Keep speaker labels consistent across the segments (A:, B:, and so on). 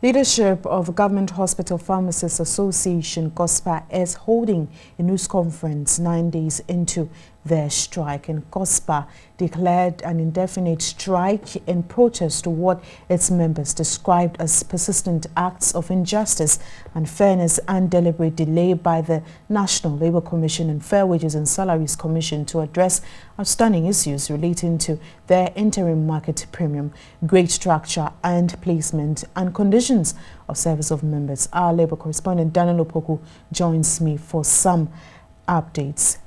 A: Leadership of Government Hospital Pharmacists Association, GOSPA, is holding a news conference 9 days into their strike. And GOSPA declared an indefinite strike in protest to what its members described as persistent acts of injustice, unfairness and deliberate delay by the National Labour Commission and Fair Wages and Salaries Commission to address outstanding issues relating to their interim market premium, grade structure and placement and conditions of service of members. Our Labour correspondent Daniel Opoku joins me for some updates.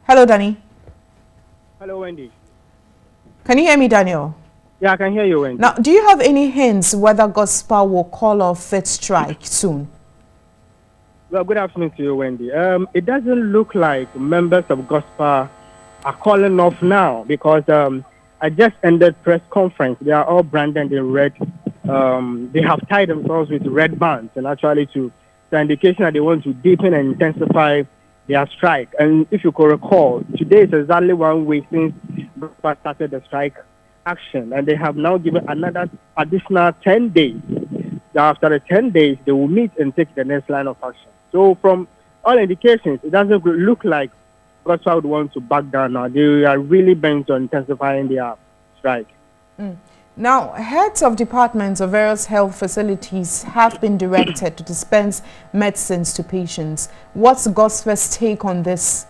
A: Hello, Danny.
B: Hello, Wendy.
A: Can you hear me, Daniel?
B: Yeah, I can hear you, Wendy.
A: Now, do you have any hints whether GOSPA will call off its strike soon?
B: Well, good afternoon to you, Wendy. It doesn't look like members of GOSPA are calling off now because I just ended press conference. They are all branded in red. They have tied themselves with red bands, and actually to the indication that they want to deepen and intensify their strike. And if you could recall, today is exactly 1 week since GOSPA started the strike action, and they have now given another additional 10 days. After the 10 days, they will meet and take the next line of action. So from all indications, it doesn't look like GOSPA would want to back down now. They are really bent on intensifying their strike.
A: Now, heads of departments of various health facilities have been directed to dispense medicines to patients. What's GOSPA's take on this?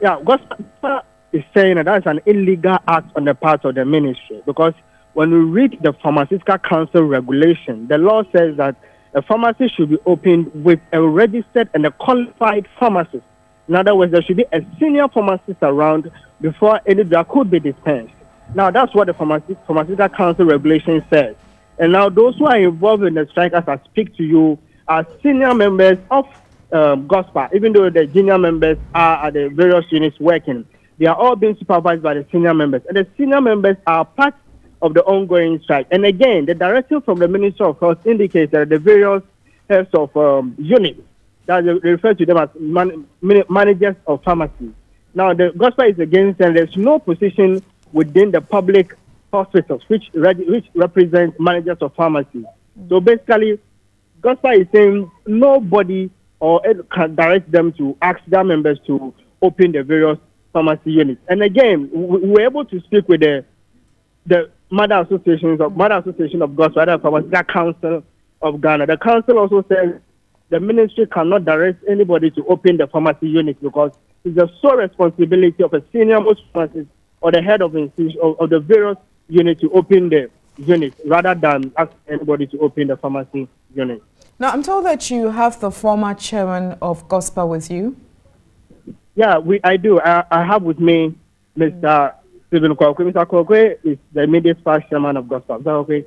B: Yeah, GOSPA is saying that that's an illegal act on the part of the ministry, because when we read the Pharmaceutical Council regulation, the law says that a pharmacy should be opened with a registered and a qualified pharmacist. In other words, there should be a senior pharmacist around before any drug could be dispensed. Now, that's what the Pharmaceutical Council regulation says. And now those who are involved in the strike, as I speak to you, are senior members of GOSPA, even though the junior members are at the various units working. They are all being supervised by the senior members. And the senior members are part of the ongoing strike. And again, the directive from the Minister of Health indicates that the various heads of units, that they refer to them as managers of pharmacies. Now, the GOSPA is against, and there's no position within the public hospitals which represent managers of pharmacies. So basically, GOSPA is saying nobody can direct them to ask their members to open the various pharmacy units. And again, we were able to speak with the Mother Association of GOSPA, the Pharmaceutical Council of Ghana. The council also says the ministry cannot direct anybody to open the pharmacy unit because it's the sole responsibility of a senior most pharmacist or the head of the various unit to open the unit rather than ask anybody to open the pharmacy unit.
A: Now, I'm told that you have the former chairman of GOSPA with you.
B: Yeah, I do. I have with me Mr. Stephen Kwakwe. Mr. Kwakwe is the immediate past chairman of GOSPA. Is that okay?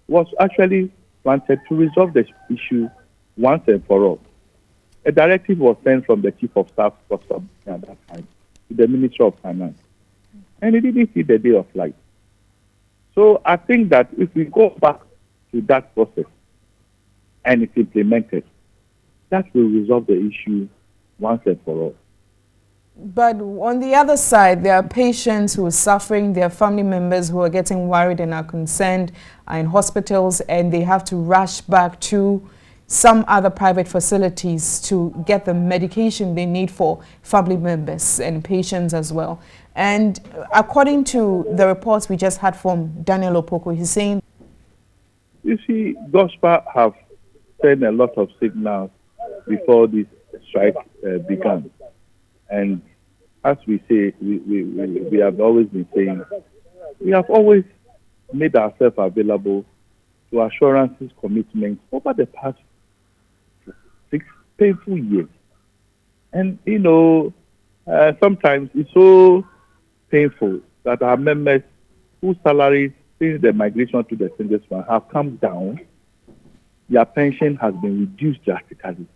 C: Was actually wanted to resolve the issue once and for all. A directive was sent from the Chief of Staff at that time to the Minister of Finance, and it didn't see the day of light. So I think that if we go back to that process and it's implemented, that will resolve the issue once and for all.
A: But on the other side, there are patients who are suffering, there are family members who are getting worried and are concerned, are in hospitals, and they have to rush back to some other private facilities to get the medication they need for family members and patients as well. And according to the reports we just had from Daniel Opoku, he's saying...
C: You see, GOSPA have sent a lot of signals before this strike began. And as we say, we have always been saying, we have always made ourselves available to assurances, commitments over the past 6 painful years. And, you know, sometimes it's so painful that our members whose salaries since the migration to the single one have come down, their pension has been reduced drastically,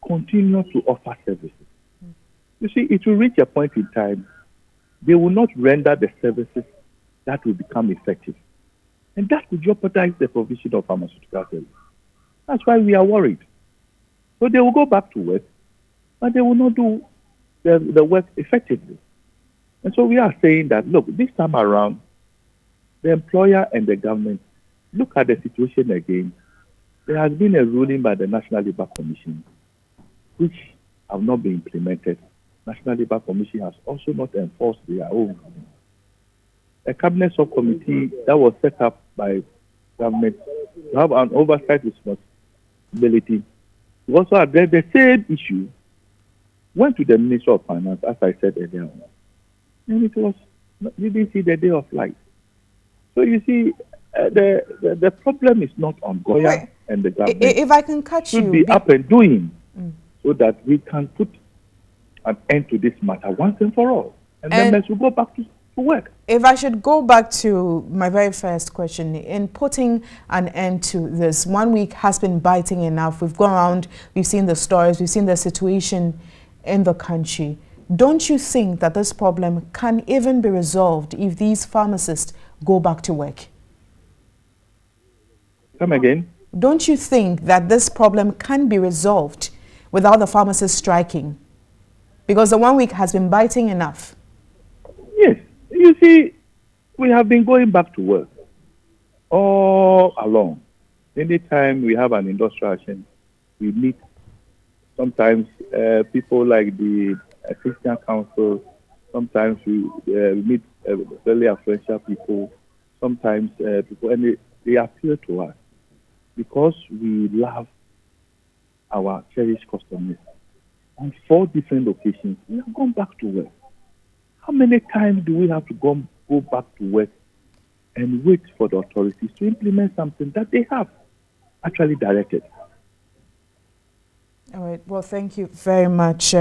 C: continue to offer services. You see, it will reach a point in time, they will not render the services that will become effective. And that could jeopardize the provision of pharmaceutical services. That's why we are worried. So they will go back to work, but they will not do the work effectively. And so we are saying that, look, this time around, the employer and the government look at the situation again. There has been a ruling by the National Labour Commission, which have not been implemented. National Labour Commission has also not enforced their own. A cabinet subcommittee that was set up by government to have an oversight responsibility to also address the same issue went to the Minister of Finance, as I said earlier on. And it was, you didn't see the day of light. So you see, the problem is not on Goya and the government.
A: If I can catch you,
C: should be up and doing so that we can put an end to this matter once and for all. And then let's go back to work.
A: If I should go back to my very first question, in putting an end to this, 1 week has been biting enough. We've gone around, we've seen the stories, we've seen the situation in the country. Don't you think that this problem can even be resolved if these pharmacists go back to work?
C: Come again?
A: Don't you think that this problem can be resolved without the pharmacists striking? Because the 1 week has been biting enough.
C: Yes. You see, we have been going back to work all along. Anytime we have an industrial action, we meet sometimes people like the Christian Council, sometimes we meet very influential people, sometimes people, and they appeal to us because we love our cherished customers. On 4 different occasions, we have gone back to work. How many times do we have to go back to work and wait for the authorities to implement something that they have actually directed?
A: All right. Well, thank you very much.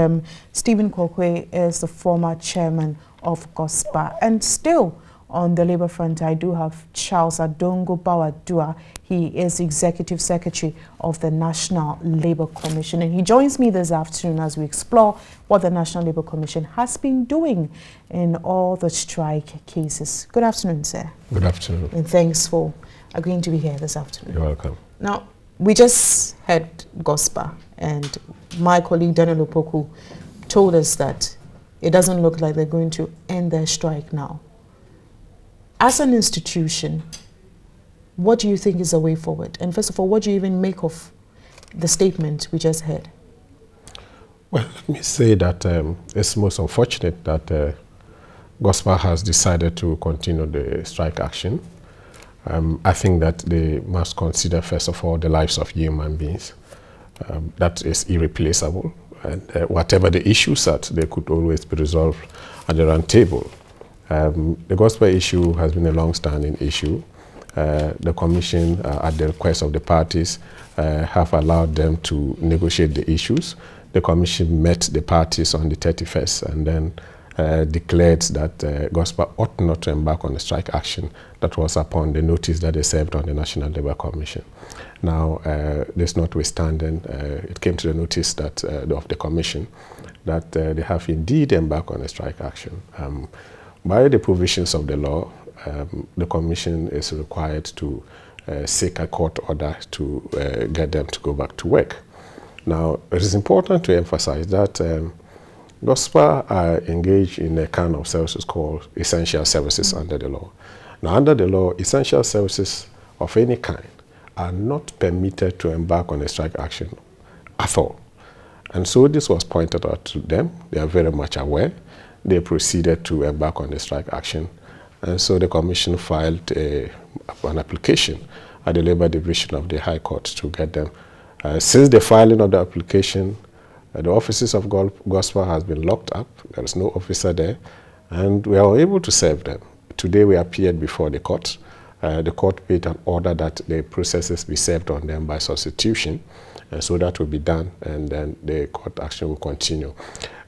A: Stephen Kokwe is the former chairman of GOSPA. And still on the Labour front, I do have Charles Adongo Bawadua. He is Executive Secretary of the National Labour Commission. And he joins me this afternoon as we explore what the National Labour Commission has been doing in all the strike cases. Good afternoon, sir.
D: Good afternoon.
A: And thanks for agreeing to be here this afternoon.
D: You're welcome.
A: Now, we just had GOSPA, and my colleague Daniel Opoku told us that it doesn't look like they're going to end their strike now. As an institution, what do you think is the way forward? And first of all, what do you even make of the statement we just heard?
D: Well, let me say that it's most unfortunate that GOSPA has decided to continue the strike action. I think that they must consider, first of all, the lives of human beings. That is irreplaceable. And whatever the issues are, they could always be resolved at the round table. The GOSPA issue has been a long-standing issue. The Commission, at the request of the parties, have allowed them to negotiate the issues. The Commission met the parties on the 31st and then declared that GOSPA ought not to embark on a strike action. That was upon the notice that they served on the National Labour Commission. Now, this notwithstanding, it came to the notice that of the Commission that they have indeed embarked on a strike action. By the provisions of the law, the Commission is required to seek a court order to get them to go back to work. Now, it is important to emphasize that GOSPA are engaged in a kind of services called essential services under the law. Now, under the law, essential services of any kind are not permitted to embark on a strike action at all. And so this was pointed out to them. They are very much aware. They proceeded to embark on the strike action. And so the Commission filed an application at the Labour Division of the High Court to get them. Since the filing of the application, the offices of GOSPA has been locked up. There is no officer there, and we are able to serve them. Today we appeared before the court. The court made an order that the processes be served on them by substitution, and so that will be done, and then the court action will continue.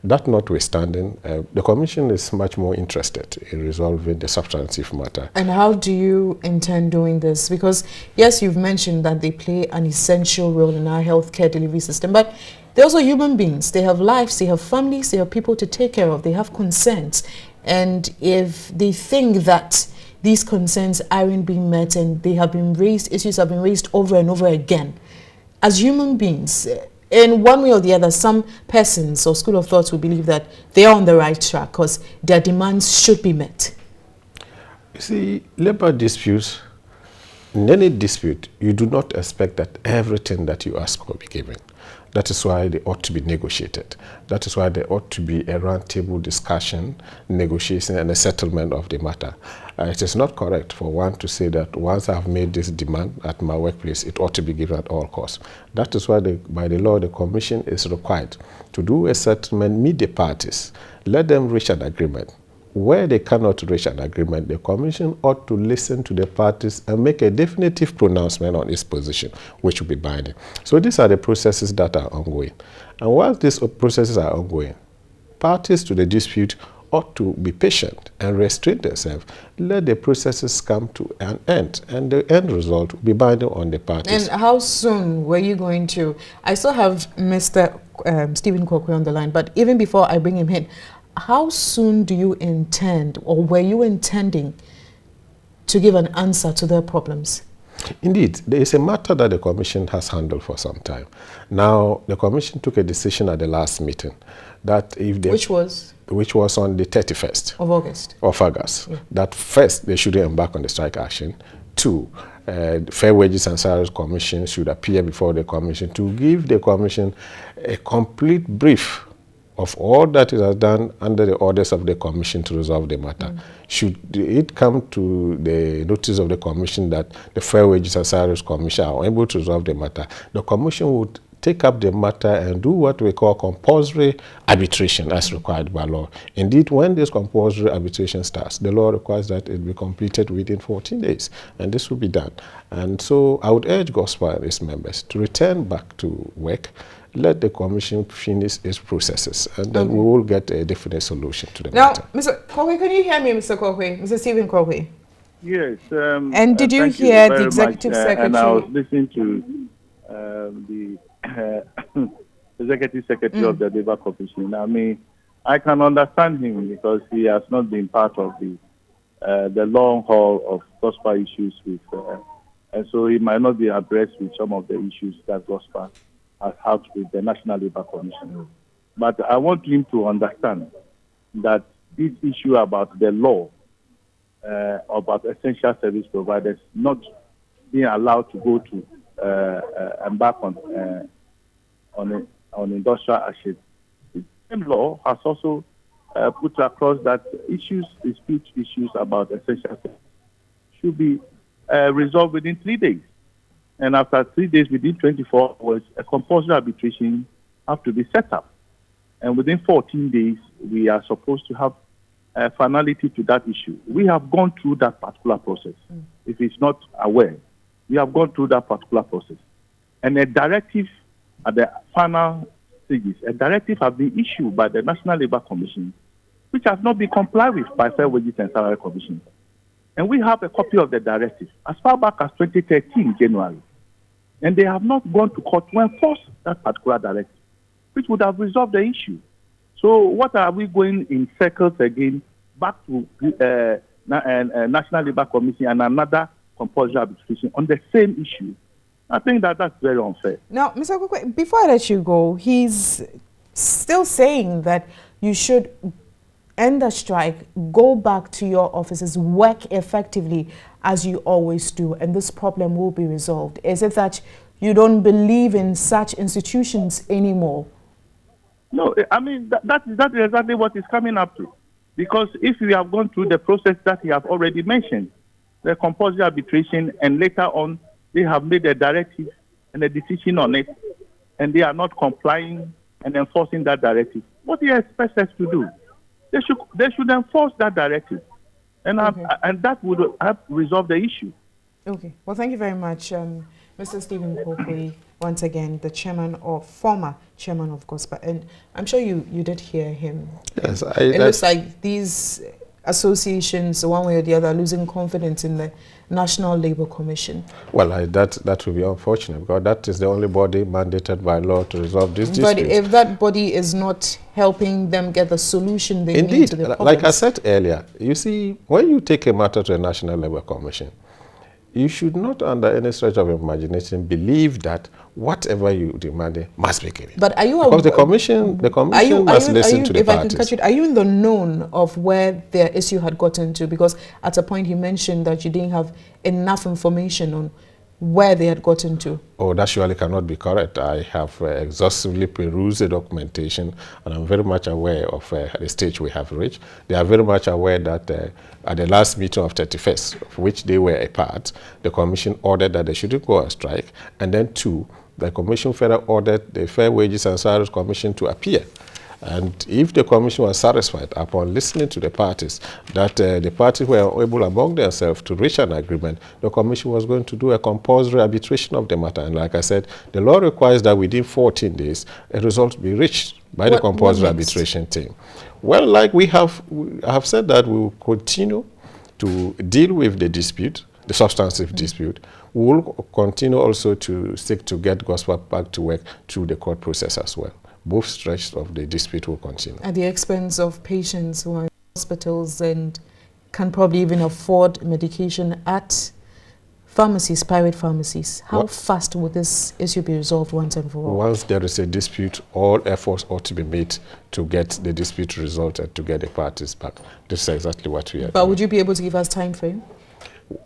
D: That notwithstanding, the Commission is much more interested in resolving the substantive matter.
A: And how do you intend doing this? Because, yes, you've mentioned that they play an essential role in our healthcare delivery system, but they're also human beings. They have lives, they have families, they have people to take care of, they have concerns. And if they think that these concerns aren't being met and they have been raised, issues have been raised over and over again, as human beings, in one way or the other, some persons or school of thought will believe that they are on the right track because their demands should be met.
D: You see, labor disputes, in any dispute, you do not expect that everything that you ask will be given. That is why they ought to be negotiated. That is why there ought to be a roundtable discussion, negotiation, and a settlement of the matter. It is not correct for one to say that once I've made this demand at my workplace, it ought to be given at all costs. That is why, by the law, the Commission is required to do a settlement, meet the parties, let them reach an agreement. Where they cannot reach an agreement, the Commission ought to listen to the parties and make a definitive pronouncement on its position, which will be binding. So these are the processes that are ongoing. And while these processes are ongoing, parties to the dispute ought to be patient and restrain themselves. Let the processes come to an end, and the end result will be binding on the parties.
A: And how soon were you going to? I still have Mr. Stephen Kokwe on the line, but even before I bring him in, how soon do you intend, or were you intending, to give an answer to their problems?
D: Indeed, there is a matter that the Commission has handled for some time. Now, the Commission took a decision at the last meeting that if they...
A: Which was
D: on the 31st
A: of August.
D: Yeah. That first, they should embark on the strike action. Two, Fair Wages and Salaries Commission should appear before the Commission to give the Commission a complete brief of all that it has done under the orders of the Commission to resolve the matter. Should it come to the notice of the Commission that the Fair Wages and Salaries Commission are unable to resolve the matter, the Commission would take up the matter and do what we call compulsory arbitration as required by law. Indeed, when this compulsory arbitration starts, the law requires that it be completed within 14 days, and this will be done. And so I would urge GOSPA and its members to return back to work, let the Commission finish its processes, and then we will get a definite solution to the matter.
A: Now, Mr. Kokwe, can you hear me, Mr. Kokwe? Mr. Stephen Kokwe?
C: Yes.
A: And did you hear the Executive Secretary?
C: And I was listening to the Executive Secretary of the Labour Commission. I mean, I can understand him because he has not been part of the long haul of GOSPA issues with, and so he might not be abreast with some of the issues that GOSPA has had with the National Labour Commission. But I want him to understand that this issue about the law about essential service providers not being allowed to go to embark on industrial action, the same law has also put across that dispute issues about essential service should be resolved within 3 days. And after 3 days, within 24 hours, a compulsory arbitration have to be set up. And within 14 days, we are supposed to have a finality to that issue. We have gone through that particular process. If it's not aware, we have gone through that particular process. And a directive at the final stages, a directive has been issued by the National Labour Commission, which has not been complied with by Fair Wages and Salary Commission. And we have a copy of the directive as far back as 2013, January. And they have not gone to court to enforce that particular directive, which would have resolved the issue. So what are we going in circles again, back to National Labour Commission and another compulsory arbitration on the same issue? I think that that's very unfair.
A: Now, Mr. Kokwe, before I let you go, he's still saying that you should end the strike, go back to your offices, work effectively as you always do, and this problem will be resolved. Is it that you don't believe in such institutions anymore?
C: No, I mean, that is exactly what is coming up to. Because if we have gone through the process that he has already mentioned, the compulsory arbitration, and later on they have made a directive and a decision on it, and they are not complying and enforcing that directive, what do you expect us to do? They should enforce that directive, and and that would help resolve the issue.
A: Okay. Well, thank you very much, Mr. Stephen Kokwe, once again, the former chairman of GOSPA, and I'm sure you did hear him.
D: Yes,
A: it looks like these associations, one way or the other, are losing confidence in the National Labour Commission.
D: Well, that will be unfortunate, because that is the only body mandated by law to resolve this dispute.
A: But if that body is not helping them get the solution they need to the problems.
D: Like I said earlier, you see, when you take a matter to the National Labour Commission, you should not, under any stretch of imagination, believe that whatever you demand must be given.
A: But are you
D: because the commission must listen to the
A: if
D: parties.
A: I can catch it, are you in the known of where their issue had gotten to? Because at a point you mentioned that you didn't have enough information on where they had gotten to.
D: Oh, that surely cannot be correct. I have exhaustively perused the documentation, and I'm very much aware of the stage we have reached. They are very much aware that at the last meeting of 31st, of which they were a part, the Commission ordered that they shouldn't go on strike, and then two, the Commission further ordered the Fair Wages and Salaries Commission to appear. And if the Commission was satisfied upon listening to the parties that the parties were able among themselves to reach an agreement, the Commission was going to do a compulsory arbitration of the matter. And like I said, the law requires that within 14 days, a result be reached by the compulsory arbitration team. Well, like I have said that we will continue to deal with the dispute, the substantive dispute. We will continue also to seek to get GOSPA back to work through the court process as well. Both stretches of the dispute will continue. At
A: the expense of patients who are in hospitals and can probably even afford medication at pharmacies, private pharmacies. How fast will this issue be resolved once and for all?
D: Once there is a dispute, all efforts ought to be made to get the dispute resolved and to get the parties back. This is exactly what we are doing.
A: But would you be able to give us time frame?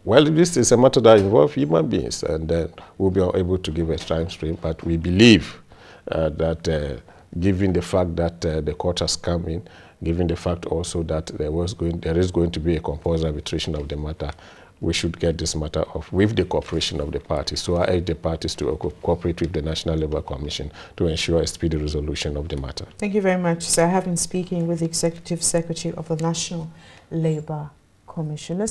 D: Well, this is a matter that involves human beings, and then we'll be able to give a time frame, but we believe that given the fact that the court has come in, given the fact also that there is going to be a compulsory arbitration of the matter, we should get this matter off with the cooperation of the parties. So I urge the parties to cooperate with the National Labour Commission to ensure a speedy resolution of the matter.
A: Thank you very much, sir. I have been speaking with the Executive Secretary of the National Labour Commission.